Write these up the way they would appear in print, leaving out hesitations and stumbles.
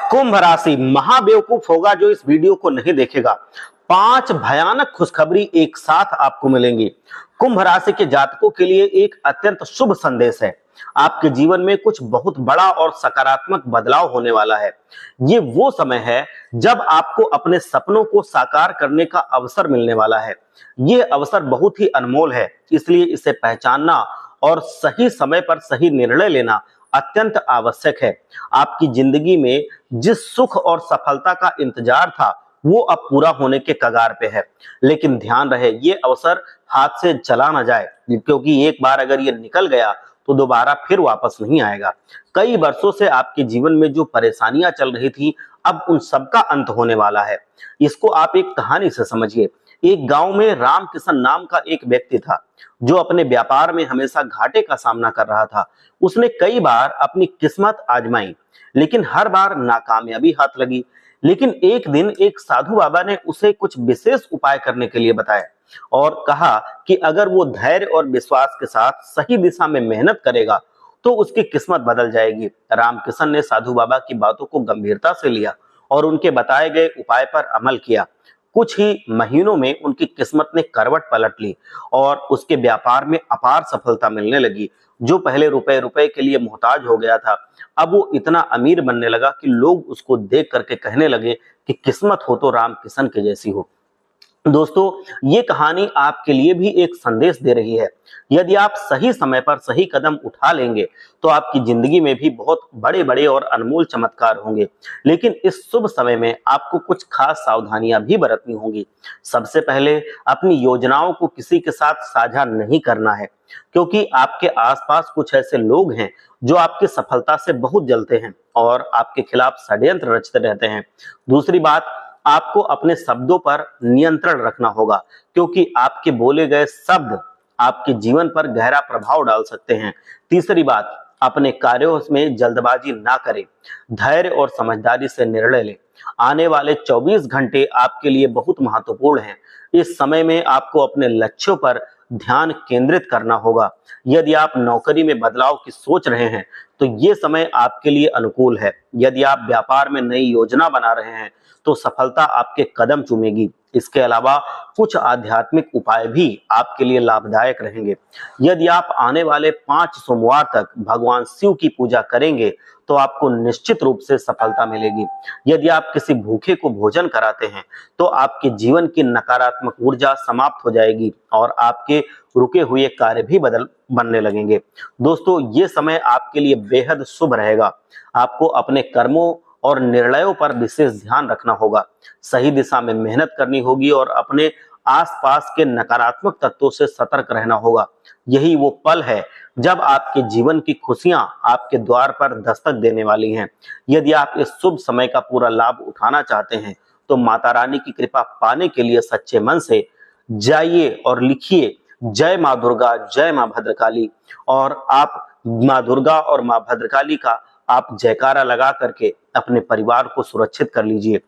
कुंभ राशि महाबेवकूफ होगा जो इस वीडियो को नहीं देखेगा। 5 भयानक खुशखबरी एक साथ आपको मिलेंगी। कुंभ राशि के जातकों के लिए एक अत्यंत शुभ संदेश है। आपके जीवन में कुछ बहुत बड़ा और सकारात्मक बदलाव होने वाला है। ये वो समय है जब आपको अपने सपनों को साकार करने का अवसर मिलने वाला है। ये अवसर बहुत ही अनमोल है, इसलिए इसे पहचानना और सही समय पर सही निर्णय लेना अत्यंत आवश्यक है। आपकी जिंदगी में जिस सुख और सफलता का इंतजार था वो अब पूरा होने के कगार पे है, लेकिन ध्यान रहे ये अवसर हाथ से चला ना जाए, क्योंकि एक बार अगर ये निकल गया तो दोबारा फिर वापस नहीं आएगा। कई वर्षों से आपके जीवन में जो परेशानियां चल रही थी अब उन सबका अंत होने वाला है। इसको आप एक कहानी से समझिए। एक गांव में रामकिशन नाम का एक व्यक्ति था जो अपने व्यापार में हमेशा घाटे का सामना कर रहा था। उसने कई बार अपनी किस्मत आजमाई, लेकिन हर बार नाकामयाबी हाथ लगी। लेकिन एक दिन एक साधु बाबा ने उसे कुछ विशेष उपाय करने के लिए बताया और कहा कि अगर वो धैर्य और विश्वास के साथ सही दिशा में मेहनत करेगा तो उसकी किस्मत बदल जाएगी। रामकिशन ने साधु बाबा की बातों को गंभीरता से लिया और उनके बताए गए उपाय पर अमल किया। कुछ ही महीनों में उनकी किस्मत ने करवट पलट ली और उसके व्यापार में अपार सफलता मिलने लगी। जो पहले रुपए रुपए के लिए मोहताज हो गया था, अब वो इतना अमीर बनने लगा कि लोग उसको देख करके कहने लगे कि किस्मत हो तो रामकिशन के जैसी हो। दोस्तों, ये कहानी आपके लिए भी एक संदेश दे रही है। यदि आप सही समय पर सही कदम उठा लेंगे तो आपकी जिंदगी में भी बहुत बड़े बड़े और अनमोल चमत्कार होंगे। लेकिन इस शुभ समय में आपको कुछ खास सावधानियां भी बरतनी होंगी। सबसे पहले अपनी योजनाओं को किसी के साथ साझा नहीं करना है, क्योंकि आपके आसपास कुछ ऐसे लोग हैं जो आपकी सफलता से बहुत जलते हैं और आपके खिलाफ षड्यंत्र रचते रहते हैं। दूसरी बात, आपको अपने शब्दों पर नियंत्रण रखना होगा, क्योंकि आपके बोले गए शब्द आपके जीवन पर गहरा प्रभाव डाल सकते हैं। तीसरी बात, अपने कार्यों में जल्दबाजी ना करें, धैर्य और समझदारी से निर्णय लें। आने वाले 24 घंटे आपके लिए बहुत महत्वपूर्ण हैं। इस समय में आपको अपने लक्ष्यों पर ध्यान केंद्रित करना होगा। यदि आप नौकरी में बदलाव की सोच रहे हैं तो ये समय आपके लिए अनुकूल है। यदि आप व्यापार में नई योजना बना रहे हैं तो सफलता आपके कदम चूमेगी। इसके अलावा कुछ आध्यात्मिक उपाय भी आपके लिए लाभदायक रहेंगे। यदि आप आने वाले 5 सोमवार तक भगवान शिव की पूजा करेंगे तो आपको निश्चित रूप से सफलता मिलेगी। यदि आप किसी भूखे को भोजन कराते हैं तो आपके जीवन की नकारात्मक ऊर्जा समाप्त हो जाएगी और आपके रुके हुए कार्य भी बनने लगेंगे। दोस्तों, ये समय आपके लिए बेहद शुभ रहेगा। आपको अपने कर्मों और निर्णयों पर विशेष ध्यान रखना होगा, सही दिशा में मेहनत करनी होगी और अपने आसपास के नकारात्मक तत्वों से सतर्क रहना होगा। यही वो पल है जब आपके जीवन की खुशियां आपके द्वार पर दस्तक देने वाली हैं। यदि आप इस शुभ समय का पूरा लाभ उठाना चाहते हैं तो माता रानी की कृपा पाने के लिए सच्चे मन से जाइए और लिखिए जय माँ दुर्गा, जय माँ भद्रकाली, और आप माँ दुर्गा और माँ भद्रकाली का आप जयकारा लगा करके अपने परिवार को सुरक्षित कर लीजिए।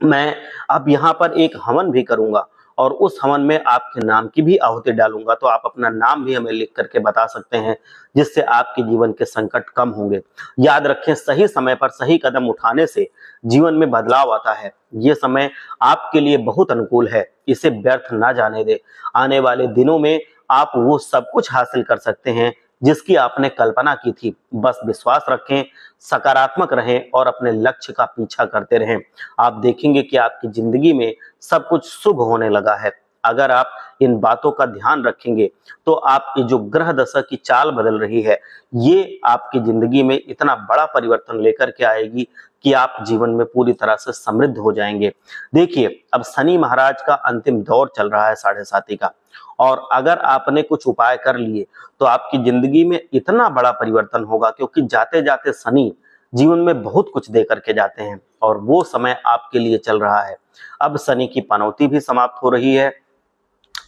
मैं अब यहाँ पर एक हवन भी करूंगा और उस हवन में आपके नाम की भी आहुति डालूंगा, तो आप अपना नाम भी हमें लिख करके बता सकते हैं, जिससे आपके जीवन के संकट कम होंगे। याद रखें, सही समय पर सही कदम उठाने से जीवन में बदलाव आता है। ये समय आपके लिए बहुत अनुकूल है, इसे व्यर्थ ना जाने दे। आने वाले दिनों में आप वो सब कुछ हासिल कर सकते हैं जिसकी आपने कल्पना की थी। बस विश्वास रखें, सकारात्मक रहें और अपने लक्ष्य का पीछा करते रहें। आप देखेंगे कि आपकी जिंदगी में सब कुछ शुभ होने लगा है। अगर आप इन बातों का ध्यान रखेंगे तो आपकी जो ग्रह दशा की चाल बदल रही है, ये आपकी जिंदगी में इतना बड़ा परिवर्तन लेकर के आएगी कि आप जीवन में पूरी तरह से समृद्ध हो जाएंगे। देखिए, अब शनि महाराज का अंतिम दौर चल रहा है 7.5 का, और अगर आपने कुछ उपाय कर लिए तो आपकी जिंदगी में इतना बड़ा परिवर्तन होगा, क्योंकि जाते जाते शनि जीवन में बहुत कुछ दे करके जाते हैं और वो समय आपके लिए चल रहा है। अब शनि की पनौती भी समाप्त हो रही है,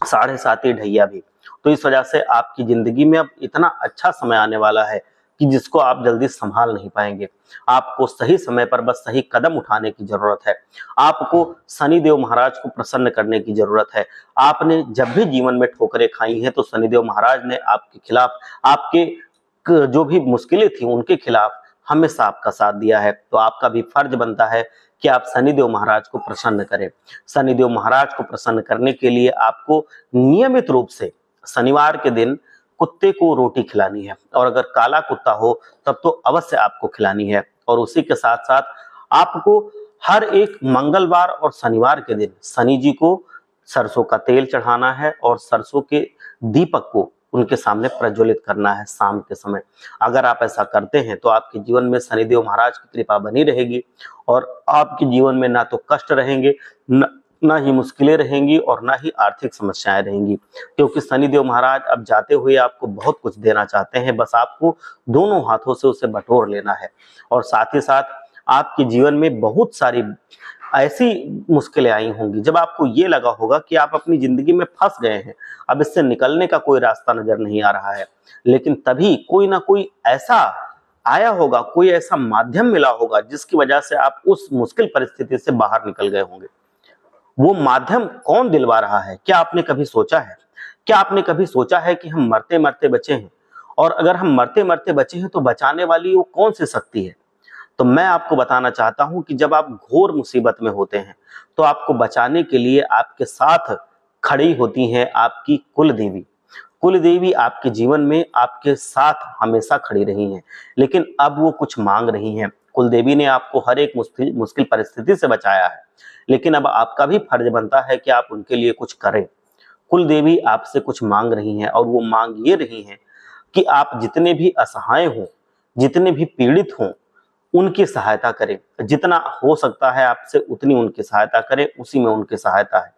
7.5 ढैया भी। तो इस वजह से आपकी जिंदगी में अब इतना अच्छा समय आने वाला है कि जिसको आप जल्दी संभाल नहीं पाएंगे। आपको सही समय पर बस सही कदम उठाने की जरूरत है। आपको शनिदेव महाराज को प्रसन्न करने की जरूरत है। आपने जब भी जीवन में ठोकरें खाई हैं तो शनिदेव महाराज ने आपके खिलाफ, आपके जो भी मुश्किलें थी उनके खिलाफ हमेशा आपका साथ दिया है। तो आपका भी फर्ज बनता है कि आप शनिदेव महाराज को प्रसन्न करें। शनिदेव महाराज को प्रसन्न करने के लिए आपको नियमित रूप से शनिवार के दिन कुत्ते को रोटी खिलानी है, और अगर काला कुत्ता हो तब तो अवश्य आपको खिलानी है। और उसी के साथ साथ आपको हर एक मंगलवार और शनिवार के दिन शनि जी को सरसों का तेल चढ़ाना है और सरसों के दीपक को उनके सामने प्रज्वलित करना है शाम के समय। अगर आप ऐसा करते हैं तो आपके जीवन में शनिदेव महाराज की कृपा बनी रहेगी और आपके जीवन में ना तो कष्ट रहेंगे, ना ही मुश्किलें रहेंगी और ना ही आर्थिक समस्याएं रहेंगी, क्योंकि शनिदेव महाराज अब जाते हुए आपको बहुत कुछ देना चाहते हैं। बस आपको दोनों हाथों से उसे बटोर लेना है। और साथ ही साथ आपके जीवन में बहुत सारी ऐसी मुश्किलें आई होंगी जब आपको ये लगा होगा कि आप अपनी जिंदगी में फंस गए हैं, अब इससे निकलने का कोई रास्ता नजर नहीं आ रहा है। लेकिन तभी कोई ना कोई ऐसा आया होगा, कोई ऐसा माध्यम मिला होगा जिसकी वजह से आप उस मुश्किल परिस्थिति से बाहर निकल गए होंगे। वो माध्यम कौन दिलवा रहा है, क्या आपने कभी सोचा है? क्या आपने कभी सोचा है कि हम मरते मरते बचे हैं, और अगर हम मरते मरते बचे हैं तो बचाने वाली वो कौन सी शक्ति है? तो मैं आपको बताना चाहता हूं कि जब आप घोर मुसीबत में होते हैं तो आपको बचाने के लिए आपके साथ खड़ी होती हैं आपकी कुल देवी। कुल देवी आपके जीवन में आपके साथ हमेशा खड़ी रही हैं, लेकिन अब वो कुछ मांग रही हैं। कुल देवी ने आपको हर एक मुश्किल परिस्थिति से बचाया है, लेकिन अब आपका भी फर्ज बनता है कि आप उनके लिए कुछ करें। कुल देवी आपसे कुछ मांग रही हैं, और वो मांग ये रही है कि आप जितने भी असहाय हों, जितने भी पीड़ित हों, उनकी सहायता करें। जितना हो सकता है आपसे उतनी उनकी सहायता करें, उसी में उनकी सहायता है।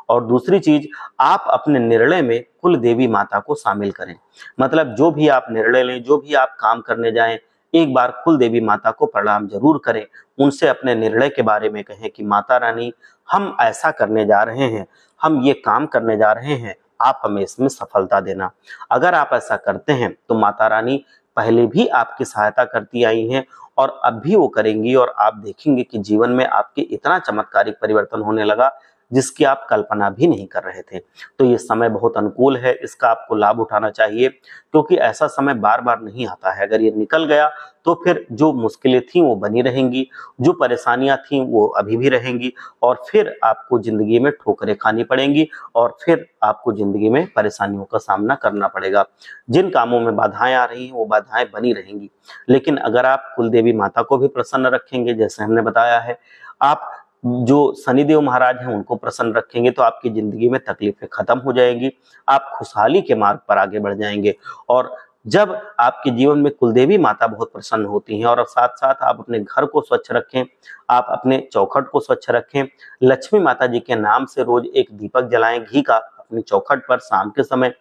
और दूसरी चीज, आप अपने निर्णय में कुल देवी माता को शामिल करें। मतलब जो भी आप निर्णय लें, जो भी आप काम करने जाएं, एक बार कुल देवी माता को प्रणाम जरूर करें। उनसे अपने निर्णय के बारे में कहें कि माता रानी, हम ऐसा करने जा रहे हैं, हम ये काम करने जा रहे हैं, आप हमें इसमें सफलता देना। अगर आप ऐसा करते हैं तो माता रानी पहले भी आपकी सहायता करती आई हैं और अब भी वो करेंगी, और आप देखेंगे कि जीवन में आपके इतना चमत्कारिक परिवर्तन होने लगा जिसकी आप कल्पना भी नहीं कर रहे थे। तो ये समय बहुत अनुकूल है, इसका आपको लाभ उठाना चाहिए, क्योंकि ऐसा समय बार बार नहीं आता है। अगर ये निकल गया तो फिर जो मुश्किलें थी वो बनी रहेंगी, जो परेशानियां थी वो अभी भी रहेंगी, और फिर आपको जिंदगी में ठोकरें खानी पड़ेंगी, और फिर आपको जिंदगी में परेशानियों का सामना करना पड़ेगा। जिन कामों में बाधाएं आ रही हैं वो बाधाएं बनी रहेंगी। लेकिन अगर आप कुलदेवी माता को भी प्रसन्न रखेंगे, जैसे हमने बताया है, आप जो शनिदेव महाराज हैं उनको प्रसन्न रखेंगे, तो आपकी जिंदगी में तकलीफें खत्म हो जाएंगी, आप खुशहाली के मार्ग पर आगे बढ़ जाएंगे। और जब आपके जीवन में कुलदेवी माता बहुत प्रसन्न होती हैं, और साथ साथ आप अपने घर को स्वच्छ रखें, आप अपने चौखट को स्वच्छ रखें, लक्ष्मी माता जी के नाम से रोज एक दीपक जलाएं घी का अपनी चौखट पर शाम के समय,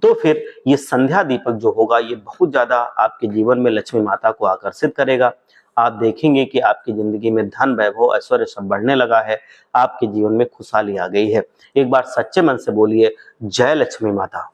तो फिर ये संध्या दीपक जो होगा ये बहुत ज्यादा आपके जीवन में लक्ष्मी माता को आकर्षित करेगा। आप देखेंगे कि आपकी जिंदगी में धन, वैभव, ऐश्वर्य सब बढ़ने लगा है, आपके जीवन में खुशहाली आ गई है। एक बार सच्चे मन से बोलिए, जय लक्ष्मी माता।